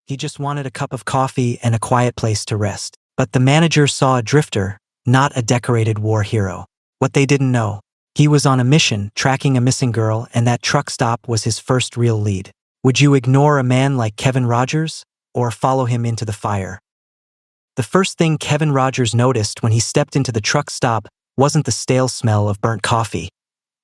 He just wanted a cup of coffee and a quiet place to rest. But the manager saw a drifter, not a decorated war hero. What they didn't know, he was on a mission, tracking a missing girl, and that truck stop was his first real lead. Would you ignore a man like Kevin Rogers, or follow him into the fire? The first thing Kevin Rogers noticed when he stepped into the truck stop wasn't the stale smell of burnt coffee.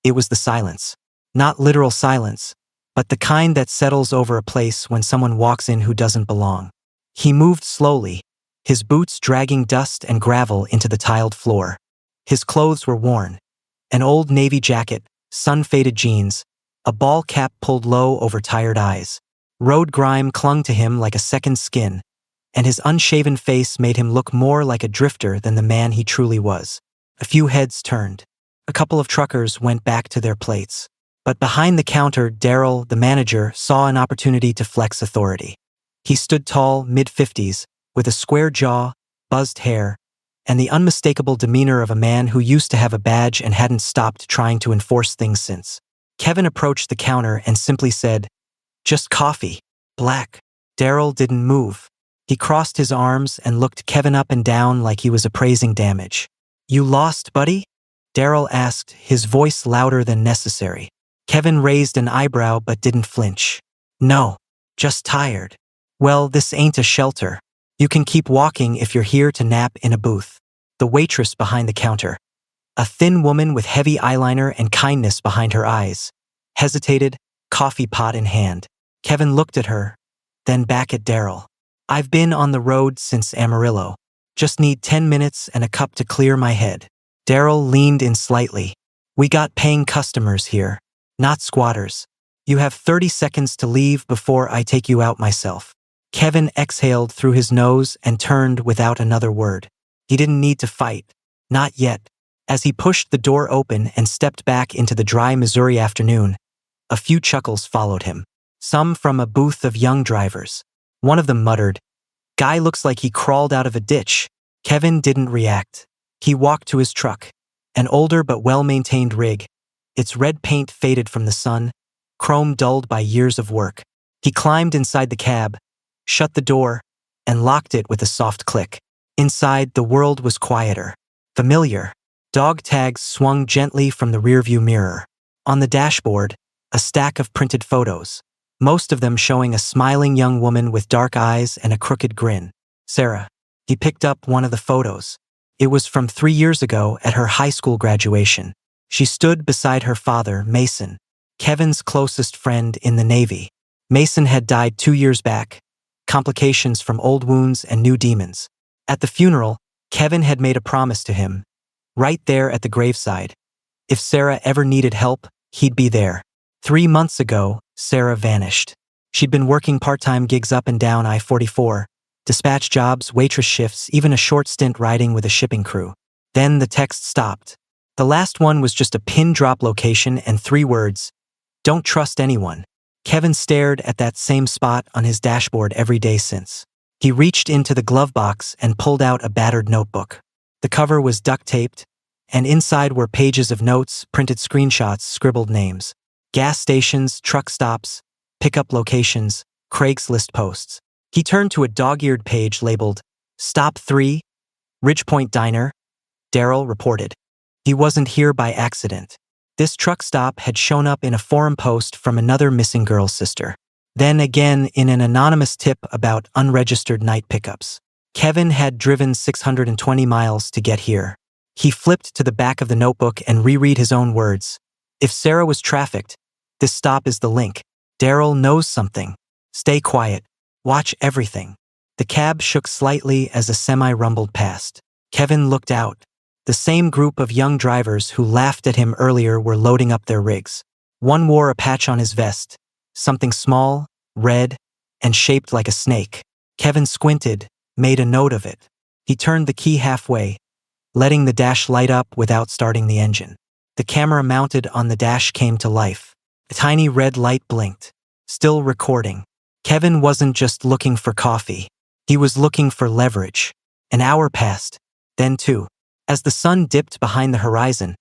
It was the silence. Not literal silence, but the kind that settles over a place when someone walks in who doesn't belong. He moved slowly, his boots dragging dust and gravel into the tiled floor. His clothes were worn. An old navy jacket, sun-faded jeans, a ball cap pulled low over tired eyes. Road grime clung to him like a second skin, and his unshaven face made him look more like a drifter than the man he truly was. A few heads turned. A couple of truckers went back to their plates. But behind the counter, Daryl, the manager, saw an opportunity to flex authority. He stood tall, mid-50s, with a square jaw, buzzed hair, and the unmistakable demeanor of a man who used to have a badge and hadn't stopped trying to enforce things since. Kevin approached the counter and simply said, "Just coffee, black." Daryl didn't move. He crossed his arms and looked Kevin up and down like he was appraising damage. "You lost, buddy?" Daryl asked, his voice louder than necessary. Kevin raised an eyebrow but didn't flinch. "No, just tired." "Well, this ain't a shelter. You can keep walking if you're here to nap in a booth." The waitress behind the counter, a thin woman with heavy eyeliner and kindness behind her eyes, hesitated, coffee pot in hand. Kevin looked at her, then back at Daryl. "I've been on the road since Amarillo. Just need 10 minutes and a cup to clear my head." Daryl leaned in slightly. "We got paying customers here, not squatters. You have 30 seconds to leave before I take you out myself." Kevin exhaled through his nose and turned without another word. He didn't need to fight. Not yet. As he pushed the door open and stepped back into the dry Missouri afternoon, a few chuckles followed him. Some from a booth of young drivers. One of them muttered, "Guy looks like he crawled out of a ditch." Kevin didn't react. He walked to his truck, an older but well-maintained rig, its red paint faded from the sun, chrome dulled by years of work. He climbed inside the cab, shut the door, and locked it with a soft click. Inside, the world was quieter. Familiar. Dog tags swung gently from the rearview mirror. On the dashboard, a stack of printed photos, most of them showing a smiling young woman with dark eyes and a crooked grin. Sarah. He picked up one of the photos. It was from 3 years ago at her high school graduation. She stood beside her father, Mason, Kevin's closest friend in the Navy. Mason had died 2 years back, complications from old wounds and new demons. At the funeral, Kevin had made a promise to him, right there at the graveside. If Sarah ever needed help, he'd be there. 3 months ago, Sarah vanished. She'd been working part-time gigs up and down I-44, dispatch jobs, waitress shifts, even a short stint riding with a shipping crew. Then the text stopped. The last one was just a pin-drop location and 3 words, "Don't trust anyone." Kevin stared at that same spot on his dashboard every day since. He reached into the glove box and pulled out a battered notebook. The cover was duct-taped, and inside were pages of notes, printed screenshots, scribbled names. Gas stations, truck stops, pickup locations, Craigslist posts. He turned to a dog-eared page labeled, "Stop 3, Ridgepoint Diner," Daryl reported. He wasn't here by accident. This truck stop had shown up in a forum post from another missing girl's sister. Then again in an anonymous tip about unregistered night pickups. Kevin had driven 620 miles to get here. He flipped to the back of the notebook and reread his own words. If Sarah was trafficked, this stop is the link. Daryl knows something. Stay quiet. Watch everything. The cab shook slightly as a semi rumbled past. Kevin looked out. The same group of young drivers who laughed at him earlier were loading up their rigs. One wore a patch on his vest, something small, red, and shaped like a snake. Kevin squinted, made a note of it. He turned the key halfway, letting the dash light up without starting the engine. The camera mounted on the dash came to life. A tiny red light blinked, still recording. Kevin wasn't just looking for coffee. He was looking for leverage. An hour passed, then 2. As the sun dipped behind the horizon,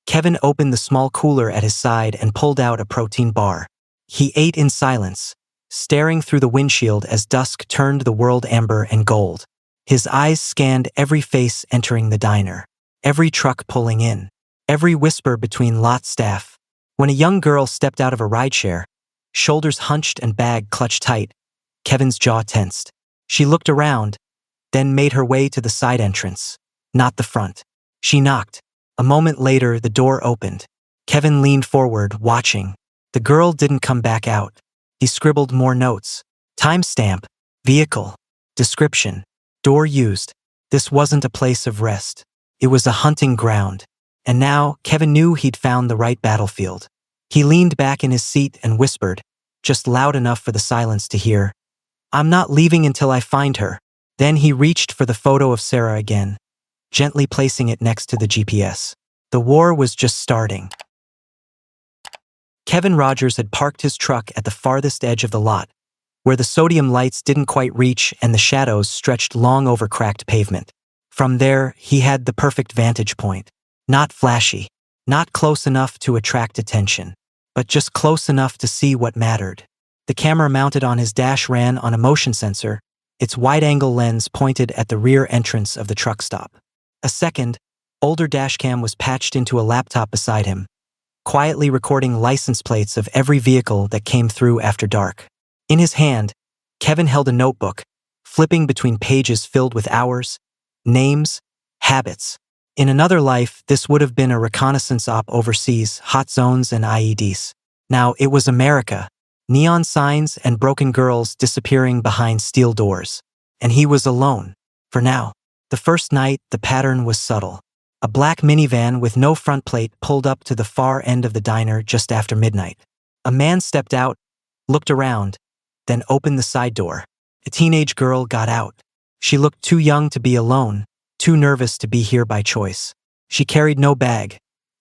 Kevin opened the small cooler at his side and pulled out a protein bar. He ate in silence, staring through the windshield as dusk turned the world amber and gold. His eyes scanned every face entering the diner, every truck pulling in, every whisper between lot staff. When a young girl stepped out of a rideshare, shoulders hunched and bag clutched tight, Kevin's jaw tensed. She looked around, then made her way to the side entrance, not the front. She knocked. A moment later, the door opened. Kevin leaned forward, watching. The girl didn't come back out. He scribbled more notes. Timestamp, vehicle, description, door used. This wasn't a place of rest. It was a hunting ground. And now, Kevin knew he'd found the right battlefield. He leaned back in his seat and whispered, just loud enough for the silence to hear, "I'm not leaving until I find her." Then he reached for the photo of Sarah again, gently placing it next to the GPS. The war was just starting. Kevin Rogers had parked his truck at the farthest edge of the lot, where the sodium lights didn't quite reach and the shadows stretched long over cracked pavement. From there, he had the perfect vantage point. Not flashy, not close enough to attract attention, but just close enough to see what mattered. The camera mounted on his dash ran on a motion sensor, its wide-angle lens pointed at the rear entrance of the truck stop. A second, older dashcam was patched into a laptop beside him, quietly recording license plates of every vehicle that came through after dark. In his hand, Kevin held a notebook, flipping between pages filled with hours, names, habits. In another life, this would have been a reconnaissance op overseas, hot zones and IEDs. Now it was America, neon signs and broken girls disappearing behind steel doors. And he was alone, for now. The first night, the pattern was subtle. A black minivan with no front plate pulled up to the far end of the diner just after midnight. A man stepped out, looked around, then opened the side door. A teenage girl got out. She looked too young to be alone, too nervous to be here by choice. She carried no bag,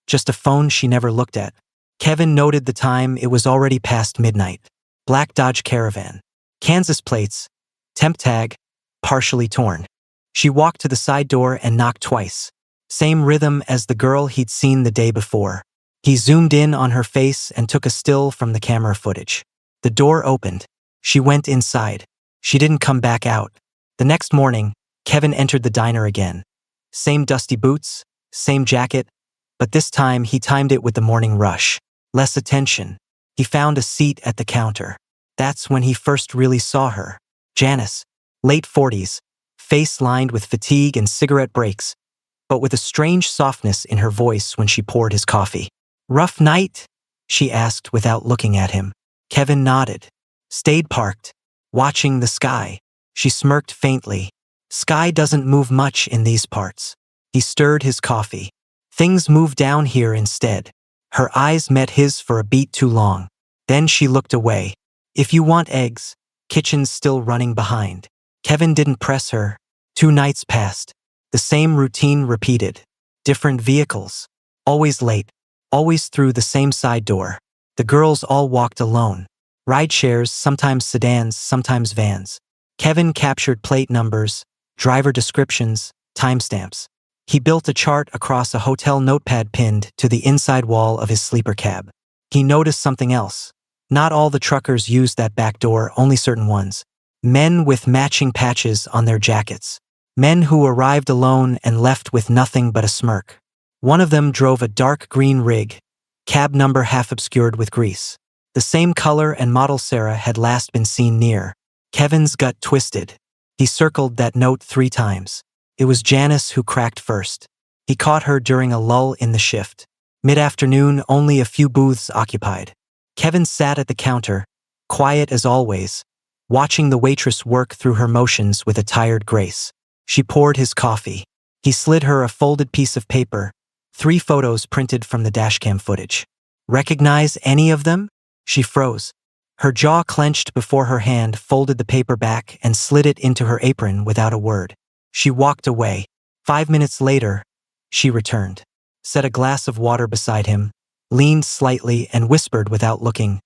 just a phone she never looked at. Kevin noted the time. It was already past midnight. Black Dodge Caravan. Kansas plates. Temp tag. Partially torn. She walked to the side door and knocked twice. Same rhythm as the girl he'd seen the day before. He zoomed in on her face and took a still from the camera footage. The door opened. She went inside. She didn't come back out. The next morning, Kevin entered the diner again. Same dusty boots, same jacket, but this time he timed it with the morning rush. Less attention. He found a seat at the counter. That's when he first really saw her. Janice, late 40s, face lined with fatigue and cigarette breaks, but with a strange softness in her voice when she poured his coffee. "Rough night?" she asked without looking at him. Kevin nodded. "Stayed parked, watching the sky." She smirked faintly. "Sky doesn't move much in these parts." He stirred his coffee. "Things move down here instead." Her eyes met his for a beat too long. Then she looked away. "If you want eggs, kitchen's still running behind." Kevin didn't press her. 2 nights passed. The same routine repeated. Different vehicles. Always late. Always through the same side door. The girls all walked alone. Ride shares, sometimes sedans, sometimes vans. Kevin captured plate numbers, driver descriptions, timestamps. He built a chart across a hotel notepad pinned to the inside wall of his sleeper cab. He noticed something else. Not all the truckers used that back door, only certain ones. Men with matching patches on their jackets. Men who arrived alone and left with nothing but a smirk. One of them drove a dark green rig, cab number half obscured with grease. The same color and model Sarah had last been seen near. Kevin's gut twisted. He circled that note 3 times. It was Janice who cracked first. He caught her during a lull in the shift. Mid-afternoon, only a few booths occupied. Kevin sat at the counter, quiet as always, watching the waitress work through her motions with a tired grace. She poured his coffee. He slid her a folded piece of paper, 3 photos printed from the dashcam footage. "Recognize any of them?" She froze. Her jaw clenched before her hand folded the paper back and slid it into her apron without a word. She walked away. 5 minutes later, she returned, set a glass of water beside him, leaned slightly and whispered without looking.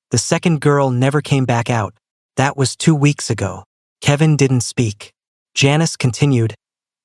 "The second girl never came back out. That was 2 weeks ago." Kevin didn't speak. Janice continued,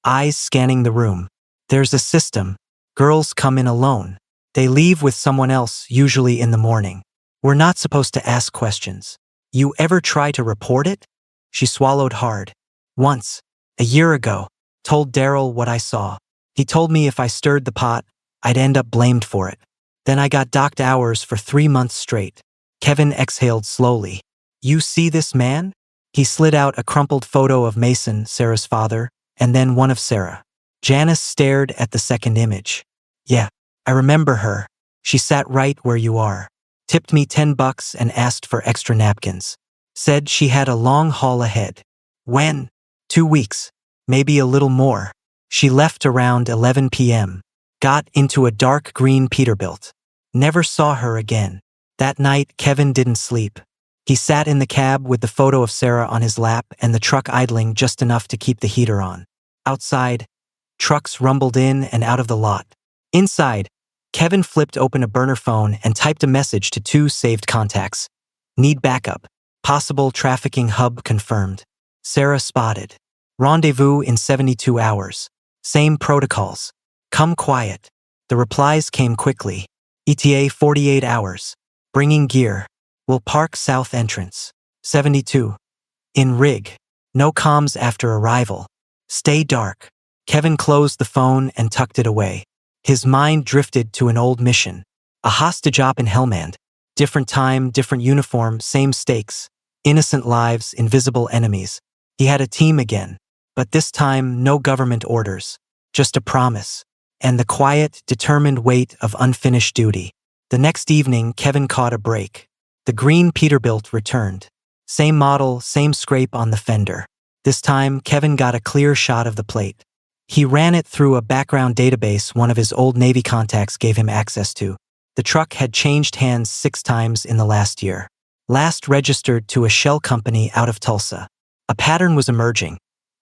eyes scanning the room. "There's a system. Girls come in alone. They leave with someone else, usually in the morning. We're not supposed to ask questions. You ever try to report it? She swallowed hard. Once, a year ago, told Daryl what I saw. He told me if I stirred the pot, I'd end up blamed for it. Then I got docked hours for 3 months straight. Kevin exhaled slowly. You see this man? He slid out a crumpled photo of Mason, Sarah's father, and then one of Sarah. Janice stared at the second image. Yeah, I remember her. She sat right where you are. Tipped me $10 and asked for extra napkins. Said she had a long haul ahead. When? 2 weeks. Maybe a little more. She left around 11 p.m. Got into a dark green Peterbilt. Never saw her again. That night, Kevin didn't sleep. He sat in the cab with the photo of Sarah on his lap and the truck idling just enough to keep the heater on. Outside, trucks rumbled in and out of the lot. Inside, Kevin flipped open a burner phone and typed a message to 2 saved contacts. Need backup. Possible trafficking hub confirmed. Sarah spotted. Rendezvous in 72 hours. Same protocols. Come quiet. The replies came quickly. ETA 48 hours. Bringing gear. Will park south entrance. 72. In rig. No comms after arrival. Stay dark. Kevin closed the phone and tucked it away. His mind drifted to an old mission. A hostage op in Helmand. Different time, different uniform, same stakes. Innocent lives, invisible enemies. He had a team again. But this time, no government orders. Just a promise. And the quiet, determined weight of unfinished duty. The next evening, Kevin caught a break. The green Peterbilt returned. Same model, same scrape on the fender. This time, Kevin got a clear shot of the plate. He ran it through a background database one of his old Navy contacts gave him access to. The truck had changed hands 6 times in the last year. Last registered to a shell company out of Tulsa. A pattern was emerging.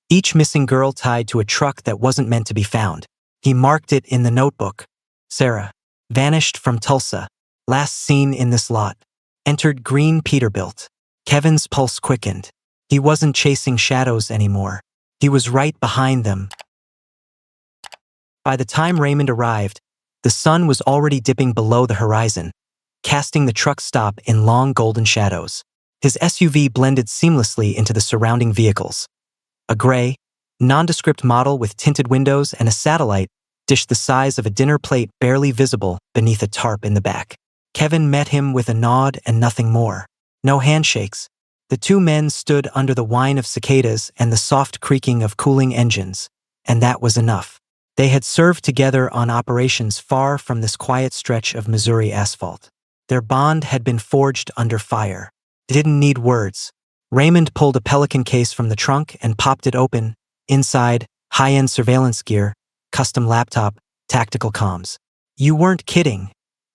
Each missing girl tied to a truck that wasn't meant to be found. He marked it in the notebook. Sarah. Vanished from Tulsa. Last seen in this lot. Entered green Peterbilt. Kevin's pulse quickened. He wasn't chasing shadows anymore. He was right behind them. By the time Raymond arrived, the sun was already dipping below the horizon, casting the truck stop in long golden shadows. His SUV blended seamlessly into the surrounding vehicles. A gray, nondescript model with tinted windows and a satellite dished the size of a dinner plate barely visible beneath a tarp in the back. Kevin met him with a nod and nothing more. No handshakes. The 2 men stood under the whine of cicadas and the soft creaking of cooling engines, and that was enough. They had served together on operations far from this quiet stretch of Missouri asphalt. Their bond had been forged under fire. They didn't need words. Raymond pulled a Pelican case from the trunk and popped it open. Inside, high-end surveillance gear, custom laptop, tactical comms. You weren't kidding,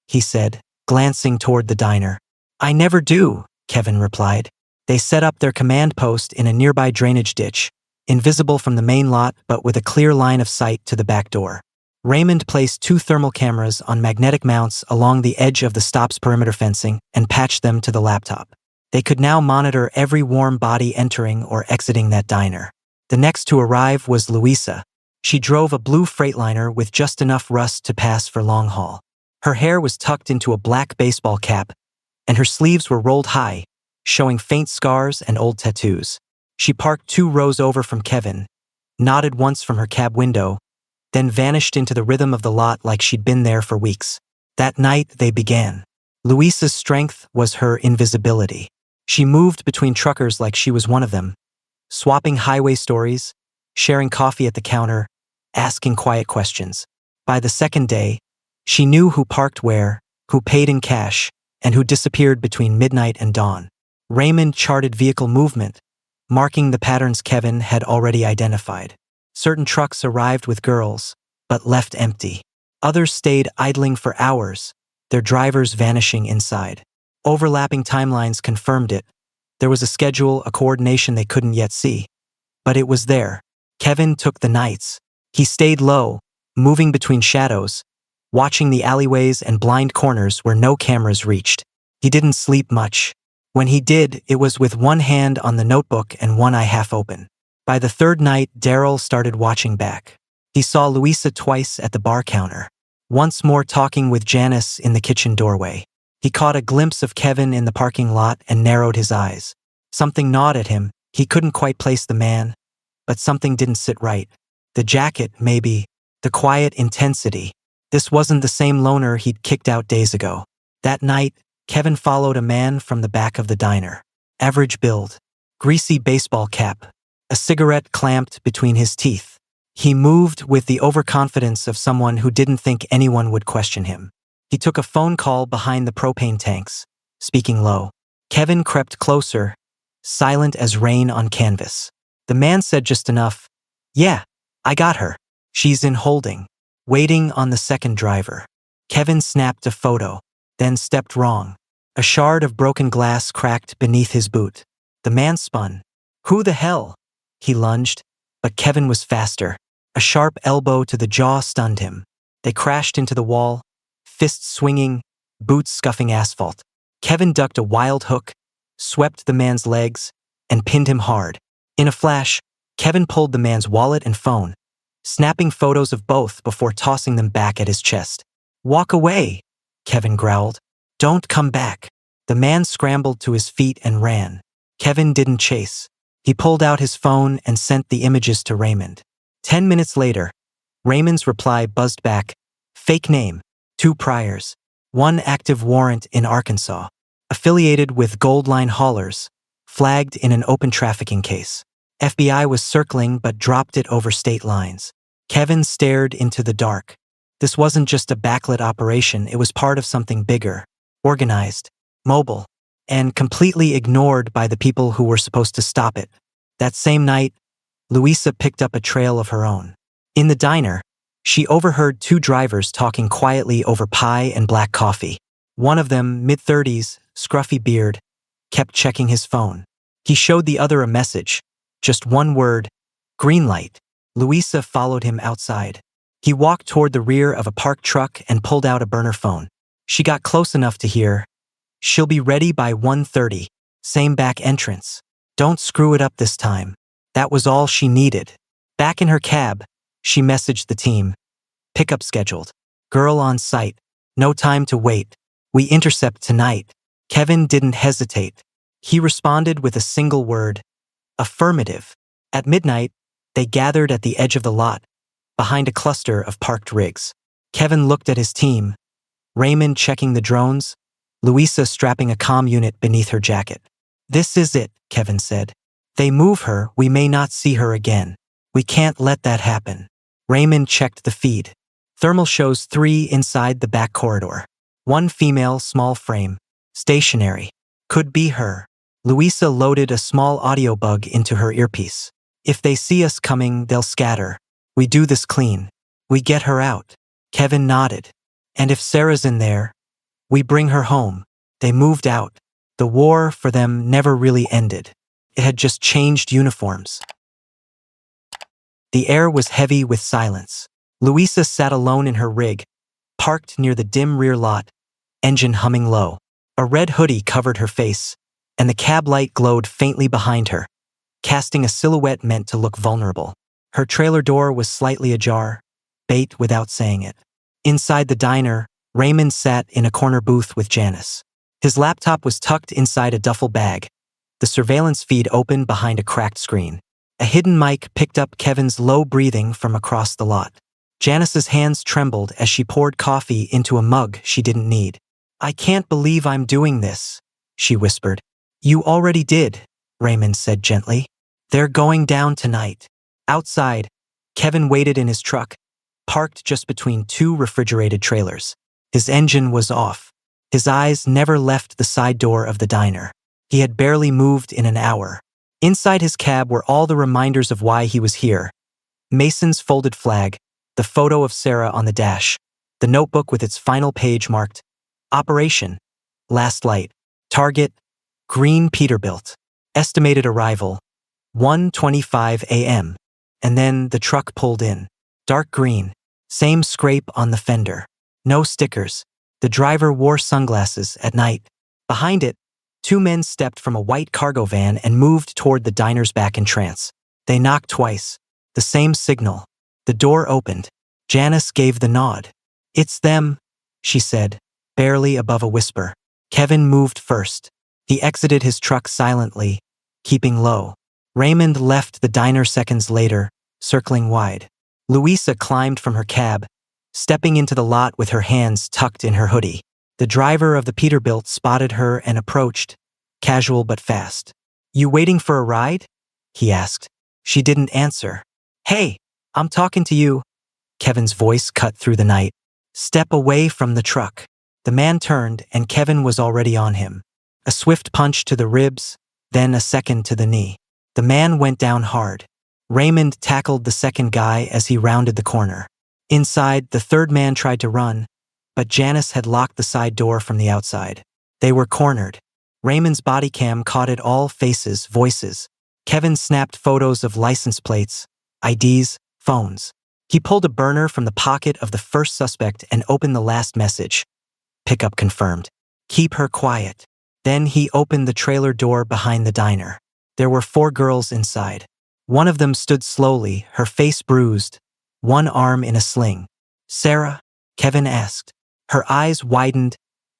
he said, glancing toward the diner. I never do, Kevin replied. They set up their command post in a nearby drainage ditch, invisible from the main lot but with a clear line of sight to the back door. Raymond placed 2 thermal cameras on magnetic mounts along the edge of the stop's perimeter fencing and patched them to the laptop. They could now monitor every warm body entering or exiting that diner. The next to arrive was Louisa. She drove a blue Freightliner with just enough rust to pass for long haul. Her hair was tucked into a black baseball cap, and her sleeves were rolled high, showing faint scars and old tattoos. She parked 2 rows over from Kevin, nodded once from her cab window, then vanished into the rhythm of the lot like she'd been there for weeks. That night, they began. Louisa's strength was her invisibility. She moved between truckers like she was one of them, swapping highway stories, sharing coffee at the counter, asking quiet questions. By the second day, she knew who parked where, who paid in cash, and who disappeared between midnight and dawn. Raymond charted vehicle movement, marking the patterns Kevin had already identified. Certain trucks arrived with girls, but left empty. Others stayed idling for hours, their drivers vanishing inside. Overlapping timelines confirmed it. There was a schedule, a coordination they couldn't yet see. But it was there. Kevin took the nights. He stayed low, moving between shadows, watching the alleyways and blind corners where no cameras reached. He didn't sleep much. When he did, it was with one hand on the notebook and one eye half open. By the 3rd night, Daryl started watching back. He saw Louisa twice at the bar counter, once more talking with Janice in the kitchen doorway. He caught a glimpse of Kevin in the parking lot and narrowed his eyes. Something gnawed at him. He couldn't quite place the man, but something didn't sit right. The jacket, maybe. The quiet intensity. This wasn't the same loner he'd kicked out days ago. That night, Kevin followed a man from the back of the diner. Average build. Greasy baseball cap. A cigarette clamped between his teeth. He moved with the overconfidence of someone who didn't think anyone would question him. He took a phone call behind the propane tanks, speaking low. Kevin crept closer, silent as rain on canvas. The man said just enough. "Yeah, I got her. She's in holding, waiting on the second driver." Kevin snapped a photo, then stepped wrong. A shard of broken glass cracked beneath his boot. The man spun. "Who the hell?" He lunged, but Kevin was faster. A sharp elbow to the jaw stunned him. They crashed into the wall, fists swinging, boots scuffing asphalt. Kevin ducked a wild hook, swept the man's legs, and pinned him hard. In a flash, Kevin pulled the man's wallet and phone, snapping photos of both before tossing them back at his chest. "Walk away," Kevin growled. "Don't come back." The man scrambled to his feet and ran. Kevin didn't chase. He pulled out his phone and sent the images to Raymond. 10 minutes later, Raymond's reply buzzed back. Fake name, 2 priors, 1 active warrant in Arkansas, affiliated with Goldline haulers, flagged in an open trafficking case. FBI was circling but dropped it over state lines. Kevin stared into the dark. This wasn't just a backlit operation, it was part of something bigger, organized, mobile, and completely ignored by the people who were supposed to stop it. That same night, Louisa picked up a trail of her own. In the diner, she overheard 2 drivers talking quietly over pie and black coffee. One of them, mid-30s, scruffy beard, kept checking his phone. He showed the other a message, just 1 word, green light. Louisa followed him outside. He walked toward the rear of a parked truck and pulled out a burner phone. She got close enough to hear, "She'll be ready by 1:30, same back entrance. Don't screw it up this time." That was all she needed. Back in her cab, she messaged the team. "Pickup scheduled. Girl on site. No time to wait. We intercept tonight." Kevin didn't hesitate. He responded with a single word, affirmative. At midnight, they gathered at the edge of the lot, behind a cluster of parked rigs. Kevin looked at his team, Raymond checking the drones, Louisa strapping a comm unit beneath her jacket. "This is it," Kevin said. "They move her, we may not see her again. We can't let that happen." Raymond checked the feed. Thermal shows 3 inside the back corridor. 1 female, small frame, stationary. Could be her. Louisa loaded a small audio bug into her earpiece. "If they see us coming, they'll scatter. We do this clean. We get her out." Kevin nodded. "And if Sarah's in there, we bring her home." They moved out. The war for them never really ended. It had just changed uniforms. The air was heavy with silence. Louisa sat alone in her rig, parked near the dim rear lot, engine humming low. A red hoodie covered her face, and the cab light glowed faintly behind her, casting a silhouette meant to look vulnerable. Her trailer door was slightly ajar, bait without saying it. Inside the diner, Raymond sat in a corner booth with Janice. His laptop was tucked inside a duffel bag, the surveillance feed open behind a cracked screen. A hidden mic picked up Kevin's low breathing from across the lot. Janice's hands trembled as she poured coffee into a mug she didn't need. "I can't believe I'm doing this," she whispered. "You already did," Raymond said gently. "They're going down tonight." Outside, Kevin waited in his truck, parked just between 2 refrigerated trailers. His engine was off. His eyes never left the side door of the diner. He had barely moved in an hour. Inside his cab were all the reminders of why he was here. Mason's folded flag, the photo of Sarah on the dash, the notebook with its final page marked, Operation, Last Light, Target, Green Peterbilt, estimated arrival, 1:25 a.m. And then the truck pulled in. Dark green, same scrape on the fender. No stickers. The driver wore sunglasses at night. Behind it, 2 men stepped from a white cargo van and moved toward the diner's back entrance. They knocked twice. The same signal. The door opened. Janice gave the nod. "It's them," she said, barely above a whisper. Kevin moved first. He exited his truck silently, keeping low. Raymond left the diner seconds later, circling wide. Louisa climbed from her cab, stepping into the lot with her hands tucked in her hoodie. The driver of the Peterbilt spotted her and approached, casual but fast. "You waiting for a ride?" he asked. She didn't answer. "Hey, I'm talking to you." Kevin's voice cut through the night. "Step away from the truck." The man turned and Kevin was already on him. A swift punch to the ribs, then a second to the knee. The man went down hard. Raymond tackled the second guy as he rounded the corner. Inside, the third man tried to run, but Janice had locked the side door from the outside. They were cornered. Raymond's body cam caught it all: faces, voices. Kevin snapped photos of license plates, IDs, phones. He pulled a burner from the pocket of the first suspect and opened the last message. "Pickup confirmed. Keep her quiet." Then he opened the trailer door behind the diner. There were 4 girls inside. One of them stood slowly, her face bruised, one arm in a sling. "Sarah?" Kevin asked. Her eyes widened,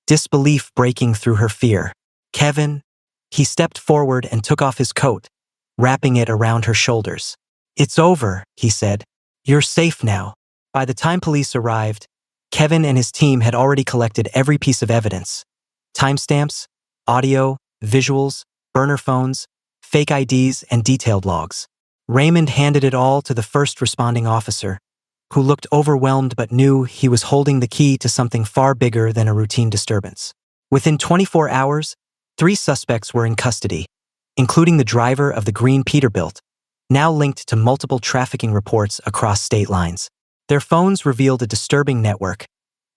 disbelief breaking through her fear. "Kevin?" He stepped forward and took off his coat, wrapping it around her shoulders. "It's over," he said. "You're safe now." By the time police arrived, Kevin and his team had already collected every piece of evidence. Timestamps, audio, visuals, burner phones, fake IDs, and detailed logs. Raymond handed it all to the first responding officer, who looked overwhelmed but knew he was holding the key to something far bigger than a routine disturbance. Within 24 hours, 3 suspects were in custody, including the driver of the green Peterbilt, now linked to multiple trafficking reports across state lines. Their phones revealed a disturbing network: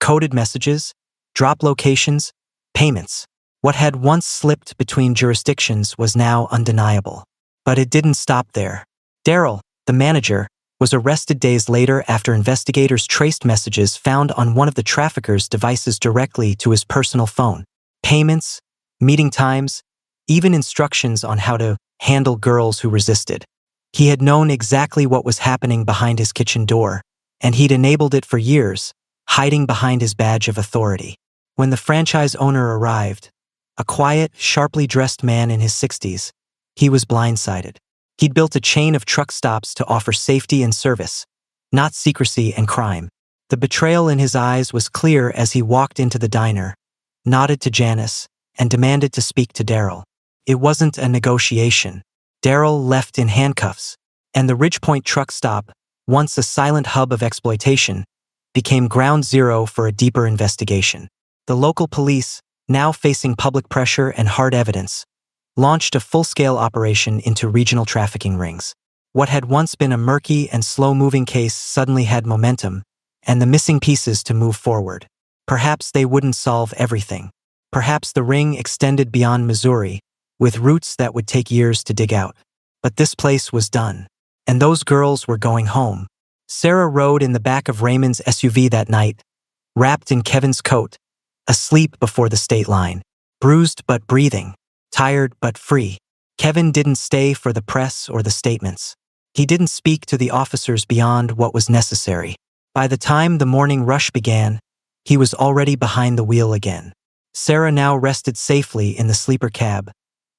coded messages, drop locations, payments. What had once slipped between jurisdictions was now undeniable. But it didn't stop there. Daryl, the manager, was arrested days later after investigators traced messages found on one of the traffickers' devices directly to his personal phone. Payments, meeting times, even instructions on how to handle girls who resisted. He had known exactly what was happening behind his kitchen door, and he'd enabled it for years, hiding behind his badge of authority. When the franchise owner arrived, a quiet, sharply dressed man in his 60s, he was blindsided. He'd built a chain of truck stops to offer safety and service, not secrecy and crime. The betrayal in his eyes was clear as he walked into the diner, nodded to Janice, and demanded to speak to Daryl. It wasn't a negotiation. Daryl left in handcuffs, and the Ridgepoint truck stop, once a silent hub of exploitation, became ground zero for a deeper investigation. The local police, now facing public pressure and hard evidence, launched a full-scale operation into regional trafficking rings. What had once been a murky and slow-moving case suddenly had momentum, and the missing pieces to move forward. Perhaps they wouldn't solve everything. Perhaps the ring extended beyond Missouri, with roots that would take years to dig out. But this place was done, and those girls were going home. Sarah rode in the back of Raymond's SUV that night, wrapped in Kevin's coat, asleep before the state line, bruised but breathing, tired but free. Kevin didn't stay for the press or the statements. He didn't speak to the officers beyond what was necessary. By the time the morning rush began, he was already behind the wheel again. Sarah now rested safely in the sleeper cab,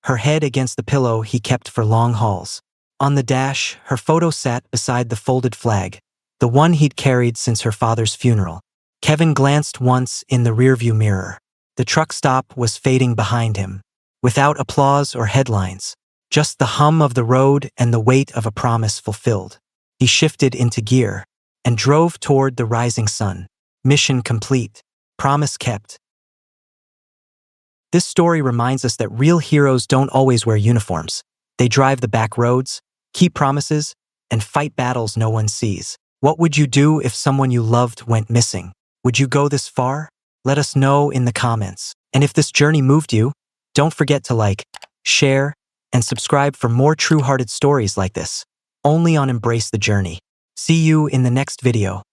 her head against the pillow he kept for long hauls. On the dash, her photo sat beside the folded flag, the one he'd carried since her father's funeral. Kevin glanced once in the rearview mirror. The truck stop was fading behind him, without applause or headlines, just the hum of the road and the weight of a promise fulfilled. He shifted into gear and drove toward the rising sun. Mission complete. Promise kept. This story reminds us that real heroes don't always wear uniforms. They drive the back roads, keep promises, and fight battles no one sees. What would you do if someone you loved went missing? Would you go this far? Let us know in the comments. And if this journey moved you, don't forget to like, share, and subscribe for more true-hearted stories like this, only on Embrace the Journey. See you in the next video.